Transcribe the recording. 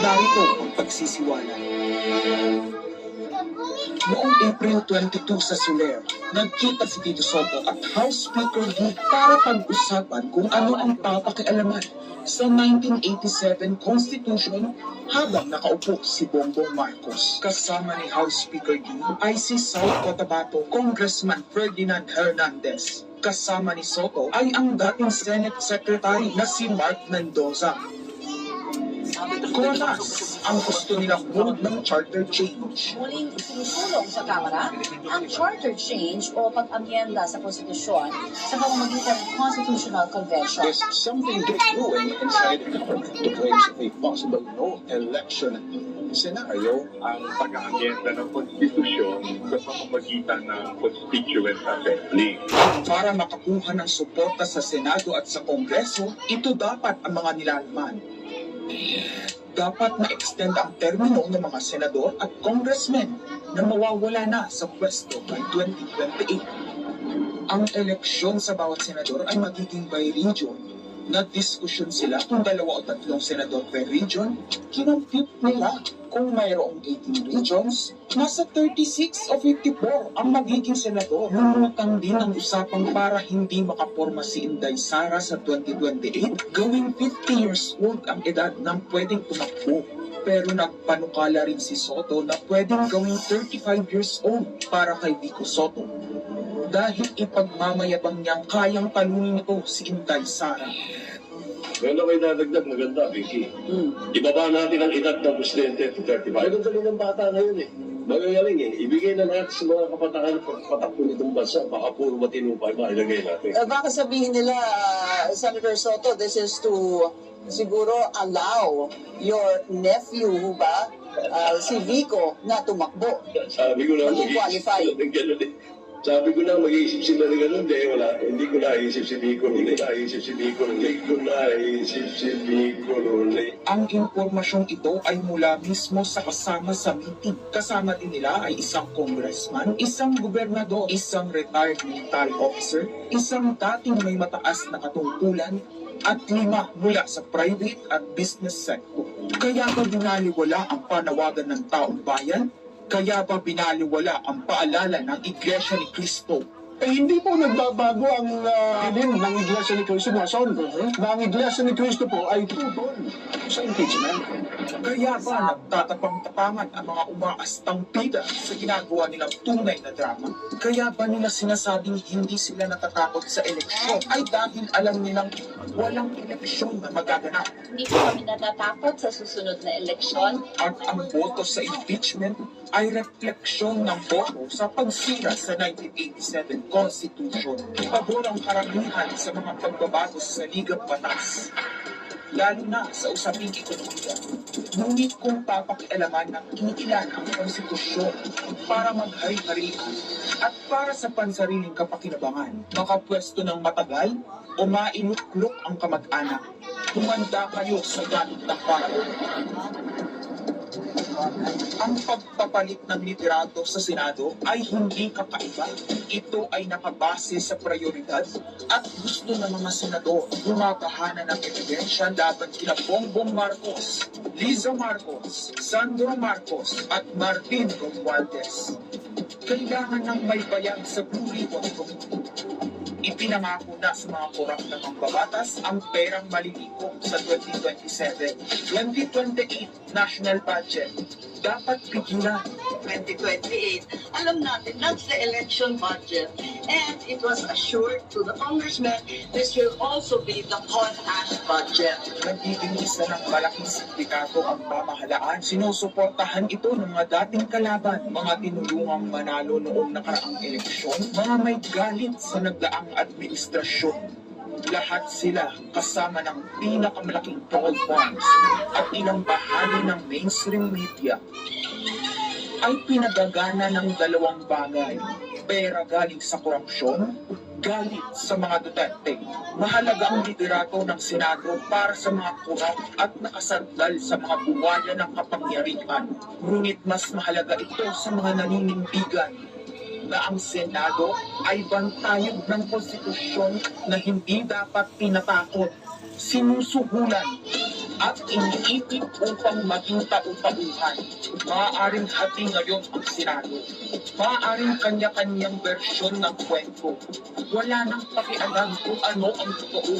Narito ang pagsisiwala. Noong April 22 sa Soler, nagkita si Tito Soto at House Speaker Lee para pag-usapan kung ano ang papakialaman sa 1987 Constitution habang nakaupo si Bongbong Marcos. Kasama ni House Speaker Lee ay si South Cotabato Congressman Ferdinand Hernandez. Kasama ni Soto ay ang dating Senate Secretary na si Mark Mendoza. Kumatas ang gusto nilang move ng charter change. Muling sinusulong sa Kamara ang charter change o pag-amyenda sa konstitusyon sa pamamagitan ng Constitutional Convention. There's something brewing inside the government to place a possible no election scenario. Ang pag-aamyenda ng konstitusyon sa pamamagitan ng Constituent Assembly. Para makakuha ng suporta sa Senado at sa Kongreso, ito dapat ang mga nilalaman. Dapat na-extend ang termino ng mga senador at congressmen na mawawala na sa pwesto by 2028. Ang eleksyon sa bawat senador ay magiging by region. Nagdiskusyon sila kung 2 o 3 senador per region. Kinompute nila kung mayroong 18 regions, nasa 36 o 54 ang magiging senador. Lumutang din ang usapang para hindi makaporma si Inday Sara sa 2028, gawing 50 years old ang edad ng pwedeng tumakbo. Pero nagpanukala rin si Soto na pwedeng gawing 35 years old para kay Vico Soto. Dahil ipagmamayabang niyang kayang talunin ito si Inday Sara. Meron kayo dadagdag, maganda, Vicky. Ibaba natin ang edad ng presidente to 35. Maganda rin ang bata ngayon eh. Magagaling eh. Ibigay na natin sa mga kapatakan patakbo nitong bansa. Baka puro matinupay mailagay natin. Baka sabihin nila, Senator Soto, this is to siguro allow your nephew, ba, si Vico, na tumakbo. Sabi ko na Mag-qualify. Sabi ko na mag-iisip sila na gano'n, hindi ko naisip si Vico noon. Ang impormasyong ito ay mula mismo sa kasama sa meeting. Kasama din nila ay isang congressman, isang gobernador, isang retired military officer, isang dating may mataas na katungkulan, at 5 mula sa private at business sector. Kaya ba binaliwala ang panawagan ng taong bayan? Kaya ba binaliwala ang paalala ng Iglesia ni Cristo? Hindi po nagbabago ang din ng Iglesia ni Cristo na ang Iglesia ni Cristo po ay tutol sa impeachment. Kaya ba nagtatapang-tapangan ang mga umaastang pida sa ginagawa nilang tunay na drama? Kaya ba nila sinasabing hindi sila natatakot sa eleksyon ay dahil alam nilang walang eleksyon na magaganap? Hindi po kami natatakot sa susunod na eleksyon. At ang boto sa impeachment ay refleksyon ng boto sa pagsira sa 1987 Constitution. Pabor ang karamihan sa mga pagbabago sa saligang batas, lalo na sa usaping ekonomiya. Ngunit kung papakialaman ng ilan ang konstitusyon para maghari-harian at para sa pansariling kapakinabangan, makapwesto ng matagal o mainuklok ang kamag-anak, humanda kayo sa gamit ng paraon. Ang pagpapalit ng liderato sa Senado ay hindi kakaiba. Ito ay nakabase sa prioridad at gusto ng mga senador gumagahanan ng ebidensya laban kina Bongbong Marcos, Liza Marcos, Sandro Marcos at Martin Romualdez. Kailangan ng may bayag sa Blue Ribbon Committee. Ipinangako na sa mga korap na mambabatas ang perang maliliko sa 2027-2028 national budget. Dapat pigilan. 2028, alam natin, that's the election budget. And it was assured to the congressman, this will also be the con-ash budget. Nagiging isa ng malaking sindikato ang pamahalaan. Sinusuportahan ito ng mga dating kalaban, mga tinulungang manalo noong nakaraang eleksyon, mga may galit sa nagdaang administrasyon. Lahat sila kasama ng pinakamalaking troll farms at ilang bahagi ng mainstream media ay pinagagana ng 2 bagay. Pera galing sa korupsyon, galit sa mga Duterte. Mahalaga ang liderato ng Senado para sa mga korap at nakasandal sa mga buwaya ng kapangyarihan. Ngunit mas mahalaga ito sa mga naninindigan na ang Senado ay bantayan ng konstitusyon na hindi dapat tinatakot, sinusuhulan at iniipit upang maging tau-tauhan. Maaaring hati ngayon ang Senado. Maaaring kanya-kanyang bersyon ng kwento. Wala nang pakialam kung ano ang totoo.